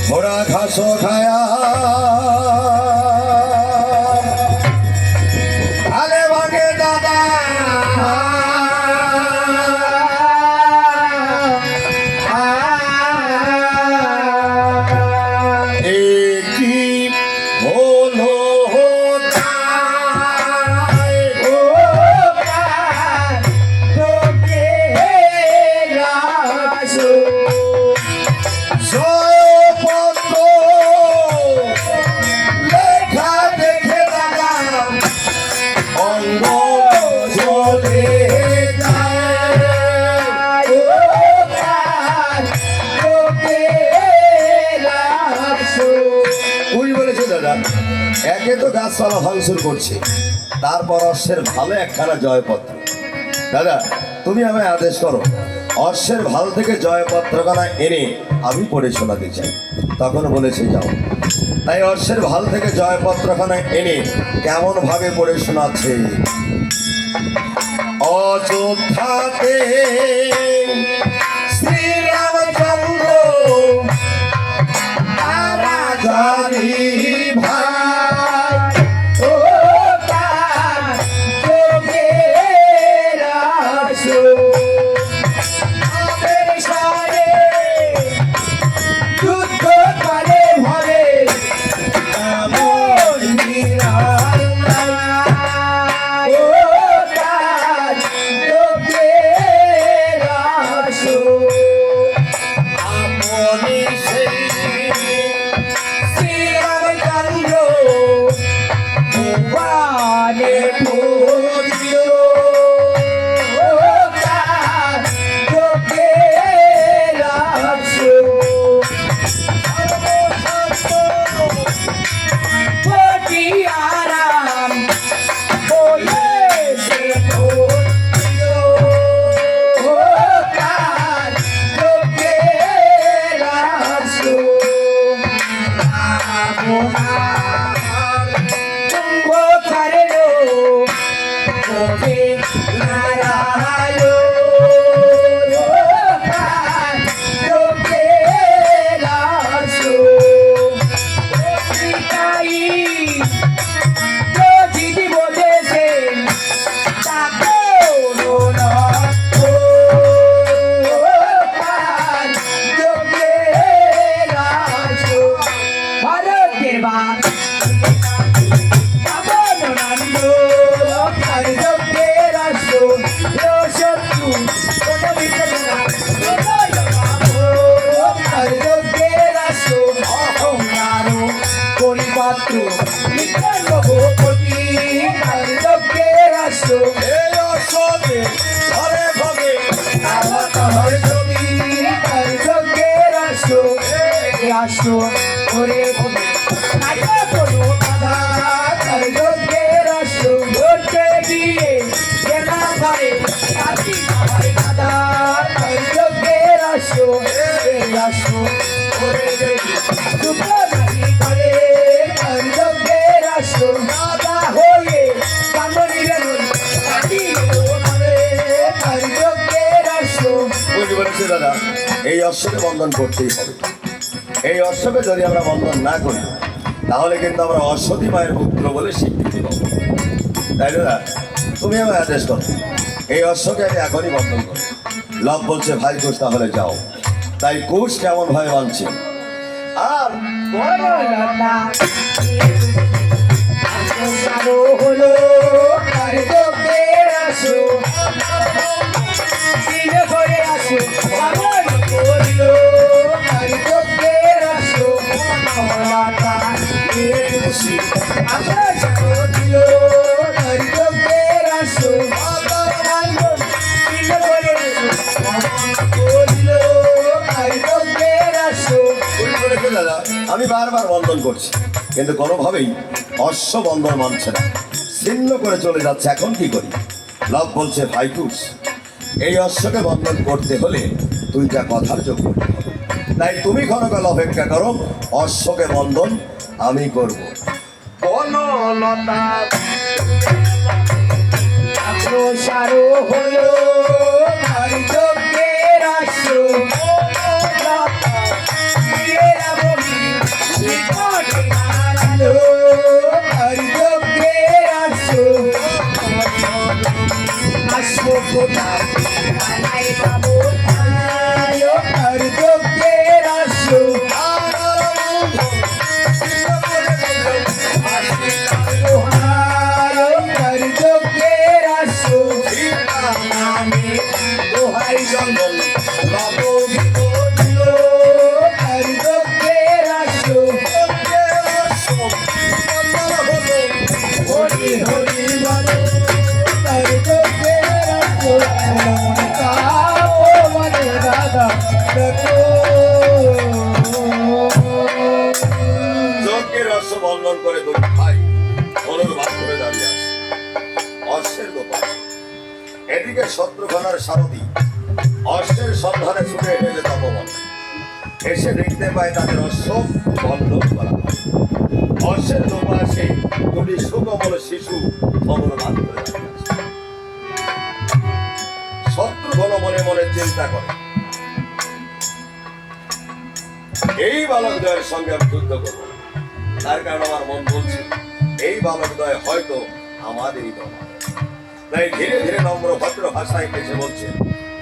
ঘোড়া ঘাস খায়া আলে ভাগে দাদা একে তো গাছপালা ভাঙচুর করছে, তারপর অশ্বের ভালো একখানা জয়পত্র। দাদা তুমি আমায় আদেশ করো, অশ্বের ভাল থেকে জয়পত্রখানা এনে আমি পড়ে শোনাতে চাই। তখন বলেছে যাও। তাই অশ্বের ভাল থেকে জয়পত্রখানা এনে কেমন ভাবে পড়ে শোনাচ্ছে। অযোধ্যাতে শ্রীরামচন্দ্র রাজারি ভাই দাদা এই অশ্বকে বন্ধন করতেই হবে। এই অশ্বকে যদি আমরা বন্ধন না করি তাহলে কিন্তু আমরা অশ্বতী মায়ের পুত্র বলে স্বীকৃতি পাবো। তাই দাদা তুমি আমায় আদেশ করো, এই অশ্বকে আমি এখনই বন্ধন করো। লব বলছে ভাই কুশ তাহলে যাও। তাই কুশ কেমন ভাবে মানছে আর হলো আমি বারবার বন্ধন করছি কিন্তু কোনোভাবেই অশ্ব বন্ধন মানছে না, ছিন্ন করে চলে যাচ্ছে। এখন কি করি? লব বলছে ভাইকুশ এই অশ্বকে বন্ধন করতে হলে তুই যা কথার যোগ করতে হবে। তাই তুমি ক্ষণকাল অপেক্ষা করো, অশ্বকে বন্ধন আমি করব। বনলতা হলো ভালো আর যোগ্যে আসো আসবো কোথায় বানাই পাবো ভালো আর যোগ্যে আসো আর যোগ্যে আসো আমি দোহাই জঙ্গল বাবু আর যোগ্যে আসো হরি হরি বলো আর যোগ্যে আসো মানে দাদা দেখো যজ্ঞের রহস্য বর্ণন করে দুই ভাই হলুদ ভাগ করে দাঁড়িয়ে আছে অশ্বের গোপাল। এদিকে শত্রুঘ্নের সারথি অশ্বের সন্ধানে ছুটে এসেছে তপবন। এসে দেখতে পায় তাদের অশ্ব বন্ধন করা হয়। অশ্বের দুপাশে দুটি সুকমল শিশু হলুদ ভাগ করে দাঁড়িয়ে আছে। শত্রুঘ্ন মনে মনে চিন্তা করে, এই বালকদ্বয়ের সঙ্গে আমি যুদ্ধ করবো। তার কারণ আমার মন বলছে এই বালকদ্বয় হয়তো আমাদেরই দল। তাই ধীরে ধীরে নম্র ভদ্র ভাষায় এসে বলছে,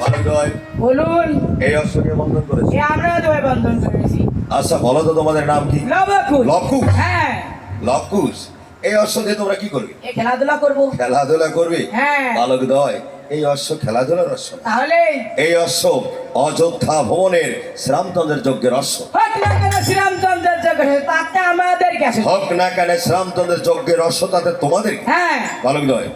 বালকদ্বয় বলুন। এই অশ্বকে বন্ধন করেছে। এ আমরা তোমায় বন্ধন করেছি। আচ্ছা বলো তো তোমাদের নাম কি? লবকুশ। লবকুশ? হ্যাঁ। লবকুশ, এই অশ্ব দিয়ে তোমরা কি করবে? এ খেলাধুলা করবো। খেলাধুলা করবে? হ্যাঁ। বালকদ্বয় এই অশ্ব খেলাধুলার অশ্ব না। তাহলে এই অশ্ব অযোধ্যা ভবনের শ্রীরামচন্দ্রের যজ্ঞের অশ্ব। হোক না কেন শ্রীরামচন্দ্রের যজ্ঞ, তাতে আমাদের কাছে। হোক না কেন শ্রীরামচন্দ্রের যজ্ঞের অশ্ব, তাতে তোমাদের কি? হ্যাঁ। বালকদ্বয়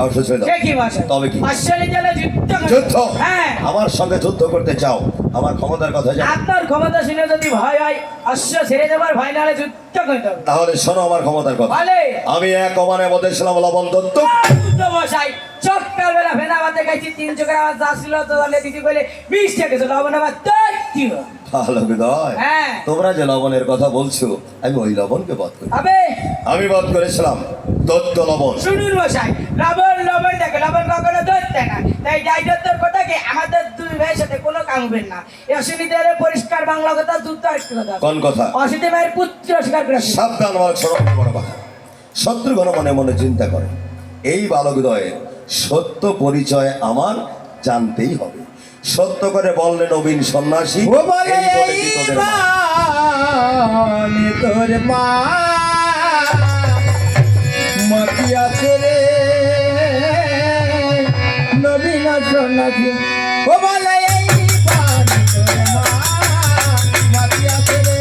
অশ্ব ছেড়ে দাও। সে কি বলছে? তবে কি? অশ্বলি জলে যুদ্ধ করবো। যুদ্ধ? হ্যাঁ। আমার সঙ্গে যুদ্ধ করতে চাও? আমার ক্ষমতার কথা জানো? আপনার ক্ষমতা শুনে যদি ভয় হয়, অশ্ব ছেড়ে দেবার ভয় নাহলে যুদ্ধ করতে হবে। তাহলে শোনো আমার ক্ষমতার কথা। বলে। আমি এক অমানে বলেছিলাম লবণ দত্ত। যুদ্ধ মশাই সকালবেলা ফেনা আমাদের কাছে 3 চোখের আমার যা ছিল তো তাহলে দিদি বলে 20 টাকা ছিল লবণ আবার 30। বালকদ্বয় হ্যাঁ। তোমরা যে লবণের কথা বলছো, আমি ওই লবণকে বধ করি। হবে। আমি বধ করেছিলাম দত্ত লবণ। শুনুন মশাই, লবণ দেখে লবণ কখনো ধরতে না। তাই ডাইডত্তর কথাকে আমাদের দুই ভাইয়ের সাথে কোনো কাম হবে না। এই অসুবিধার পরিষ্কার বাংলা কথা দুটো আরেকটি কথা। কোন কথা? অসুবিধা মায়ের পুত্র অস্বীকার করে। সাবধান আমার সরল বড় কথা। শত্রুঘ্ন মনে মনে চিন্তা করে, এই বালকদ্বয়ের সত্য পরিচয় আমার জানতেই হবে। সত্য করে বললেন নবীন সন্ন্যাসী, ও বলে এই বলে কি তোদের মা? মানে তোর মা মতিয়া ছেলে নবীন সন্ন্যাসী। ও বলে এই বাণী তোর মা মতিয়া ছেলে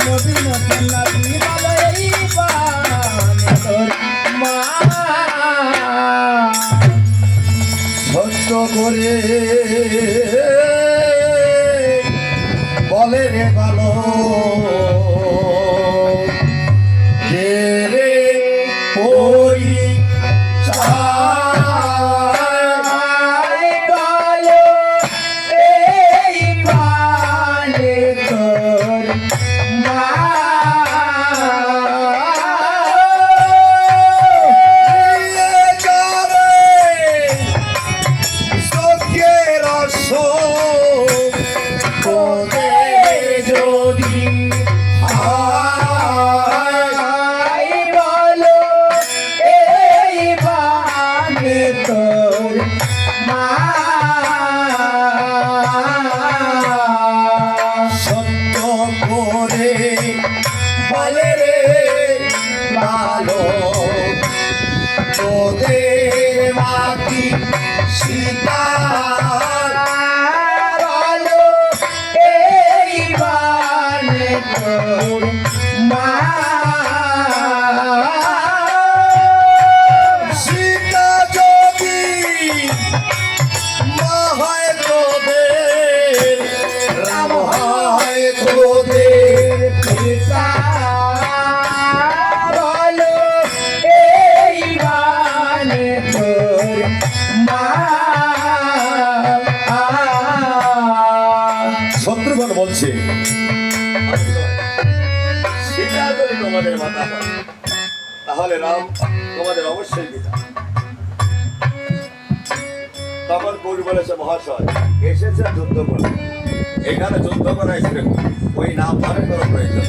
নবীন সন্ন্যাসী। বলে এই বাণী তোর মা সত্য করে বলে রে ভালো যে রে পরিচয় ভালো এই বাণী তোর মা। যদি হাই বলো এই বাণী তোর মা। সত্য করে বলে রে ভালো তোদের মাটি সীতা ভালো এই বাণী তোর মা। সীতা যদি মা হয় তোদের, রাম হয় তোদের পিতা। বলো এই বাণী তোর মা। শত্রুঘ্ন বলছে, সীতা যদি তোমাদের মাতা হয়, তাহলে রাম তোমাদের অবশ্যই পিতা। তখন কুল বলেছে, মহাশয় এসেছে যুদ্ধ করতে, এখানে যুদ্ধ করা এসে ওই নাম ধারণ করা প্রয়োজন।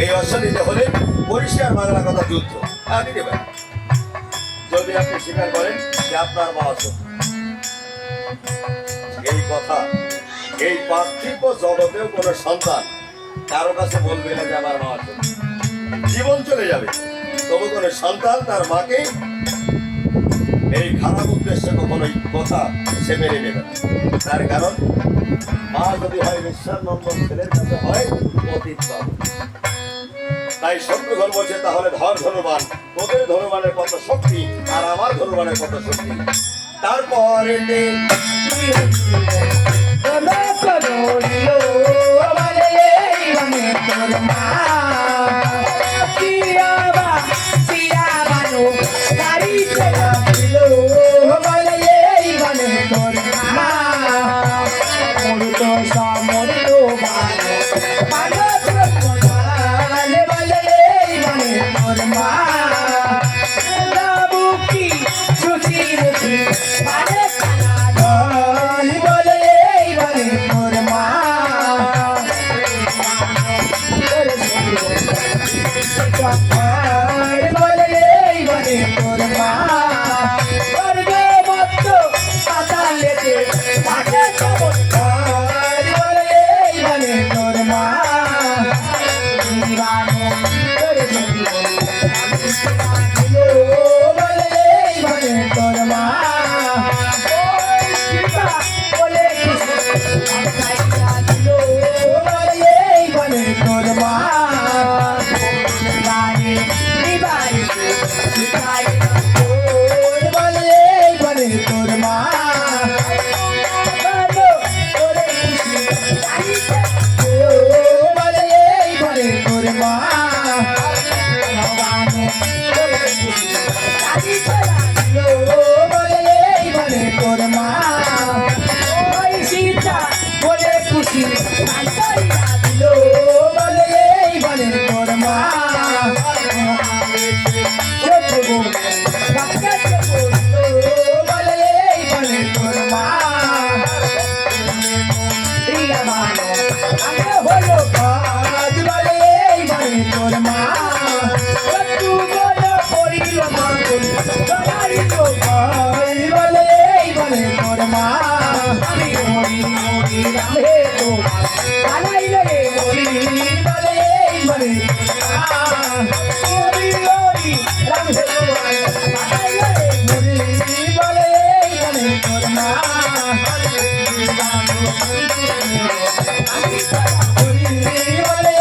এই অশ্বনীতে হলে পরিষ্কার বাংলা কথা যুদ্ধ দিতে পারেন যদি আপনি স্বীকার করেন যে আপনার মা অসৎ। এই কথা এই পার্থিব জগতেও কোনো সন্তান কারো কাছে বলবে না যে আমার মা অসৎ। জীবন চলে যাবে তবু কোনো সন্তান তার মাকে এই খারাপ উদ্দেশ্যে কখনোই কথা সে মেনে নেবে না। তার কারণ মা যদি হয় বিশ্বাস নম্বর ছেলের কাছে হয় অতীত পাবে। তাই শত্রুঘ্ন বলছে তাহলে ধর ধনুবান, তোদের ধনুবানের কত শক্তি আর আমার ধনুবানের কত শক্তি। তারপরে Hare